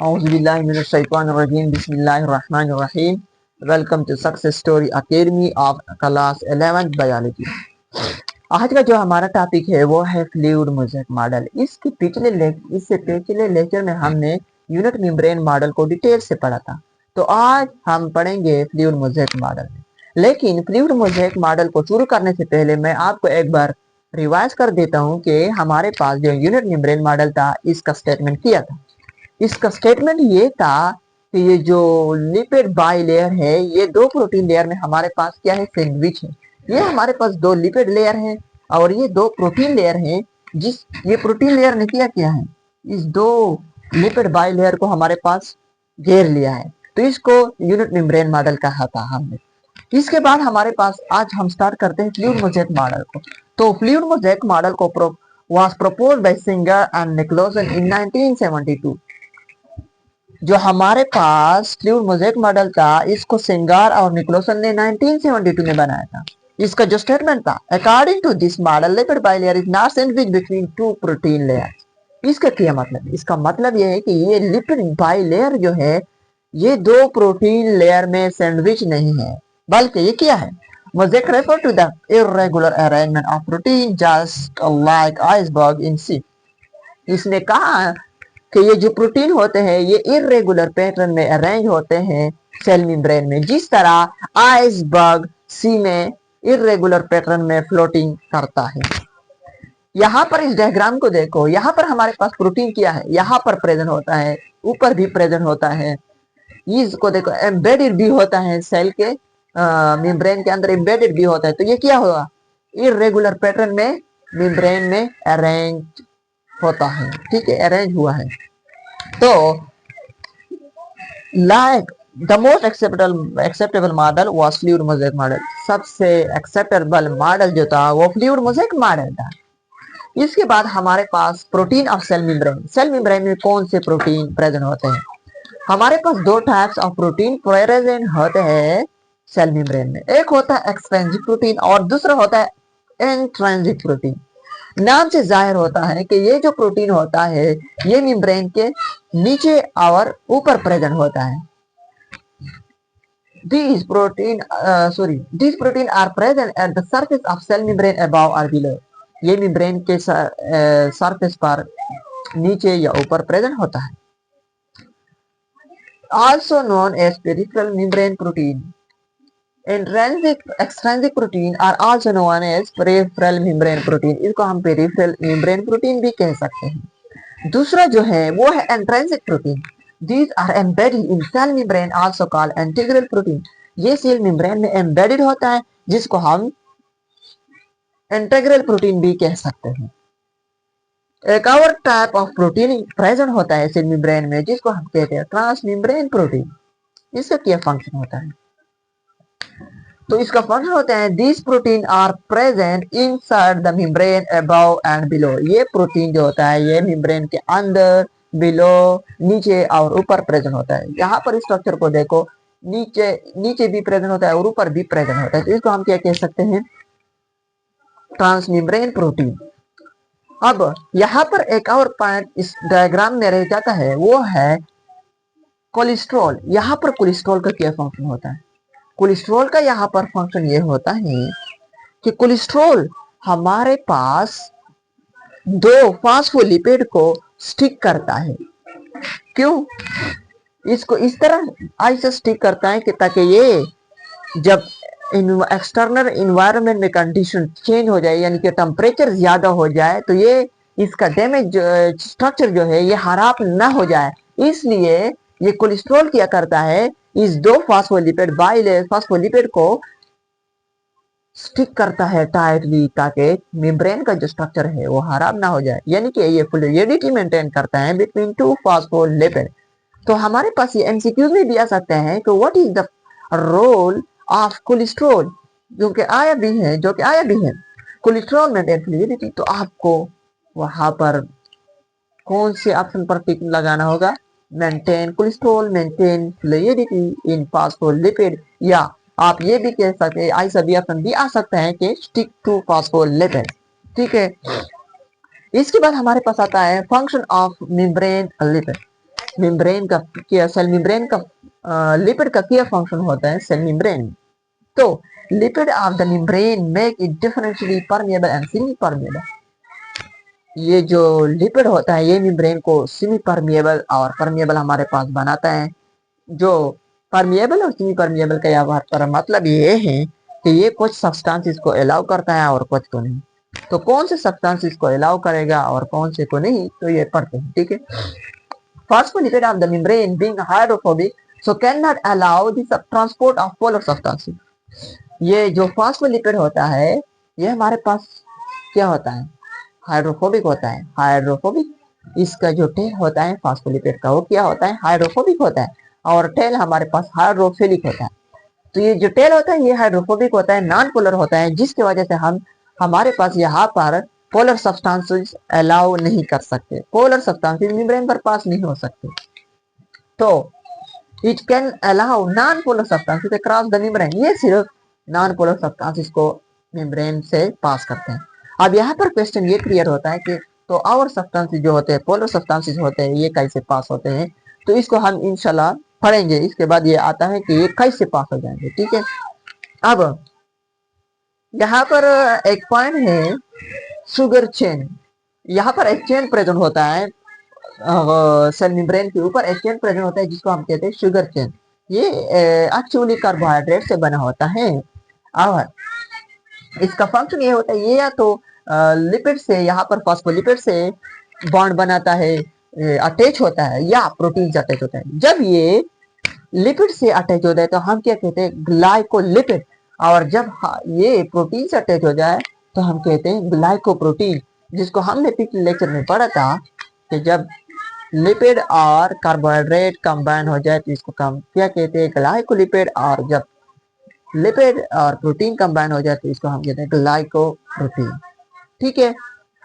औज़ुबिल्लाहिमिनश्शैतानिर्रजीम बिस्मिल्लाहिर्रहमानिर्रहीम। Welcome to success story academy of class 11th biology. आज का जो हमारा टॉपिक है वो है फ्लूइड मोज़ेक मॉडल। इससे पिछले लेक्चर में हमने यूनिट मेम्ब्रेन मॉडल को डिटेल से पढ़ा था, तो आज हम पढ़ेंगे फ्लूइड मोज़ेक मॉडल। लेकिन फ्लूइड मोज़ेक मॉडल को शुरू करने से पहले मैं आपको एक बार रिवाइज कर देता हूँ कि हमारे पास जो यूनिट मेम्ब्रेन मॉडल था इसका स्टेटमेंट किया था। इसका स्टेटमेंट ये था कि ये जो लिपिड बाई लेयर है ये दो प्रोटीन लेयर में हमारे पास क्या है, सैंडविच है। ये हमारे पास दो लिपिड लेयर है और ये दो प्रोटीन लेयर है। ये प्रोटीन लेयर ने क्या है, इस दो लिपिड बाई लेयर को हमारे पास घेर लिया है, तो इसको यूनिट मेम्ब्रेन मॉडल कहा था हमने। इसके बाद हमारे पास आज हम स्टार्ट करते हैं फ्लूइड मोज़ेक मॉडल को। तो फ्लूइड मोज़ेक मॉडल को was proposed by Singer and Nicholson in 1972। जो हमारे पास फ्लूइड मोज़ेक मॉडल था इसको सिंगार और निकोलसन ने 1972 में बनाया था। इसका जो स्टेटमेंट था, according to this model lipid bilayer is not sandwich between two protein layers. इसका क्या मतलब है? इसका मतलब यह है कि ये लिपिड बाइलेयर जो है ये दो प्रोटीन लेयर में सैंडविच नहीं है, बल्कि ये क्या है, mosaic refer to the irregular arrangement of protein just like iceberg in sea. इसने कहा कि ये जो प्रोटीन होते हैं ये इरेगुलर पैटर्न में अरेंज होते हैं सेल मेम्ब्रेन में, जिस तरह आइसबर्ग सी में इरेगुलर पैटर्न में फ्लोटिंग करता है। यहाँ पर इस डायग्राम को देखो, यहाँ पर हमारे पास प्रोटीन क्या है, यहाँ पर प्रेजेंट होता है, ऊपर भी प्रेजेंट होता है। इसको देखो एम्बेडेड भी होता है, सेल के मेम्ब्रेन के अंदर एम्बेडेड भी होता है। तो ये क्या होगा, इरेगुलर पैटर्न में मेम्ब्रेन में अरेंज होता है, ठीक है, अरेंज हुआ है। तो like the most acceptable model was fluid mosaic model. सबसे एक्सेप्टेबल मॉडल जो था वो फ्लूइड मोज़ेक मॉडल था। इसके बाद हमारे पास protein of cell membrane. Cell membrane में कौन से प्रोटीन प्रेजेंट होते हैं? हमारे पास दो टाइप्स ऑफ प्रोटीन प्रेजेंट होते हैं सेल मेम्ब्रेन में। एक होता है एक्सट्रिंसिक प्रोटीन और दूसरा होता है इंट्रिंसिक प्रोटीन। नाम से जाहिर होता है कि ये जो प्रोटीन होता है ये मेम्ब्रेन के नीचे और ऊपर प्रेजेंट होता है। These protein are present at the surface of cell membrane above or below। ये मेम्ब्रेन के सरफेस पर नीचे या ऊपर प्रेजेंट होता है। Also known as peripheral membrane protein। Extrinsic protein are also known as peripheral membrane protein. इसको हम पेरिफेरल मेम्ब्रेन प्रोटीन भी कह सकते हैं। दूसरा जो है वो है intrinsic protein. These are embedded in cell membrane also called integral protein. ये सेल मेम्ब्रेन में एम्बेडेड होता है जिसको हम इंटीग्रल प्रोटीन भी कह सकते हैं। एक और टाइप ऑफ प्रोटीन प्रेजेंट होता है सेल मेम्ब्रेन में जिसको हम कहते हैं ट्रांस मेम्ब्रेन प्रोटीन। इसका क्या फंक्शन होता है? तो इसका फंक्शन होता है this protein are present inside the membrane above and below. ये प्रोटीन जो होता है ये मेम्ब्रेन के अंदर, बिलो, नीचे और ऊपर प्रेजेंट होता है। यहाँ पर स्ट्रक्चर को देखो, नीचे भी प्रेजेंट होता है और ऊपर भी प्रेजेंट होता है, तो इसको हम क्या कह सकते हैं, ट्रांस मेम्ब्रेन प्रोटीन। अब यहाँ पर एक और पॉइंट इस डायग्राम में रह जाता है वो है कोलेस्ट्रॉल। यहाँ पर कोलेस्ट्रॉल का क्या फंक्शन होता है? कोलेस्ट्रॉल का यहाँ पर फंक्शन ये होता है कि कोलेस्ट्रॉल हमारे पास दो फास्फोलिपिड को स्टिक करता है। क्यों इसको इस तरह ऐसे स्टिक करता है कि ताकि ये जब एक्सटर्नल इन्वायरमेंट में कंडीशन चेंज हो जाए, यानी कि टेम्परेचर ज्यादा हो जाए, तो ये इसका डैमेज स्ट्रक्चर जो है ये खराब ना हो जाए, इसलिए ये कोलेस्ट्रॉल क्या करता है, इस दो फास्फोलिपिड को स्टिक करता है टाइटली ताकि मेम्ब्रेन का जो स्ट्रक्चर है वो खराब ना हो जाए, यानी कि ये फ्लूइडिटी मेंटेन करता है बिटवीन टू फास्फोलिपिड। तो हमारे पास ये एमसीक्यूज में भी आ सकते हैं कि what is the role of cholesterol, जो कि आया भी है कोलेस्ट्रॉल मेंटेन फ्लूइडिटी। तो आपको वहां पर कौन से ऑप्शन पर टिक लगाना होगा, मेंटेन कोलेस्ट्रॉल मेंटेन फ्लूइडिटी इन फास्फोलिपिड, या आप ये भी कह सकते हैं, ऐसा भी ऑप्शन भी आ सकता है कि स्टिक टू फास्फोलिपिड, ठीक है। इसके बाद हमारे पास आता है function of membrane lipid. Membrane का क्या, सेल मेम्ब्रेन का लिपिड का क्या फंक्शन होता है सेल मेम्ब्रेन। तो lipid of the membrane make it differentially permeable and semi permeable. ये जो लिपिड होता है ये मेम्ब्रेन को सेमी परमेबल और परमेबल हमारे पास बनाता है। जो परमेबल और सेमी परमेबल का यहाँ पर मतलब ये है कि ये कुछ सब्सटेंसेस को अलाउ करता है और कुछ को नहीं। तो कौन से सब्सटेंसेस को अलाउ करेगा और कौन से को नहीं, तो ये पढ़ते हैं, ठीक है। Phospholipid of the membrane being hydrophobic so cannot allow the transport of polar substances। ये जो फॉस्फोलिपिड होता है ये हमारे पास क्या होता है, हाइड्रोफोबिक होता है। हाइड्रोफोबिक, इसका जो टेल होता है फॉस्फोलिपिड का वो क्या होता है, हाइड्रोफोबिक होता है, और टेल हमारे पास हाइड्रोफिलिक होता है। तो ये जो टेल होता है ये हाइड्रोफोबिक होता है, नॉन पोलर होता है, जिसकी वजह से हमारे पास यहाँ पर पोलर सब्सटेंसेस अलाउ नहीं कर सकते, पोलर सब्सटेंसेस मेम्ब्रेन पर पास नहीं हो सकते। तो it can allow non polar substances across the membrane, ये सिर्फ नॉन पोलर सब्सटेंसेस को मेम्ब्रेन से पास करते हैं। अब यहाँ पर क्वेश्चन ये क्लियर होता है कि तो और सब्सटेंसेस जो होते हैं, पोलर सब्सटेंसेस होते हैं, ये कैसे पास होते हैं, तो इसको हम इंशाल्लाह पढ़ेंगे। इसके बाद ये आता है कि ये कैसे पास हो जाएंगे, ठीक है। अब यहाँ पर एक पॉइंट है शुगर चेन। यहाँ पर एक चेन प्रेजेंट होता है सेल मेम्ब्रेन के ऊपर, एक चेन प्रेजेंट होता है जिसको हम कहते हैं शुगर चेन। ये एक्चुअली कार्बोहाइड्रेट से बना होता है और इसका फंक्शन ये होता है, ये या तो लिपिड से, यहाँ पर फॉस्फोलिपिड से बॉन्ड बनाता है, अटैच होता है, या प्रोटीन से अटैच होता है। जब ये लिपिड से अटैच होता है तो हम क्या कहते हैं, ग्लाइकोलिपिड, और जब ये प्रोटीन से अटैच हो जाए तो हम कहते हैं ग्लाइकोप्रोटीन, जिसको हमने पिछले लेक्चर में पढ़ा था कि जब लिपिड और कार्बोहाइड्रेट कंबाइन हो जाए तो इसको हम क्या कहते हैं, ग्लाइकोलिपिड, और जब लिपिड और प्रोटीन कंबाइन हो जाए तो इसको हम कहते हैं ग्लाइकोप्रोटीन, ठीक है।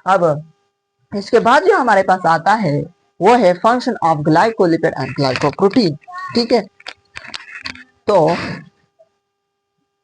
अब इसके बाद जो हमारे पास आता है वो है function of glycolipid and glycoprotein, ठीक है। तो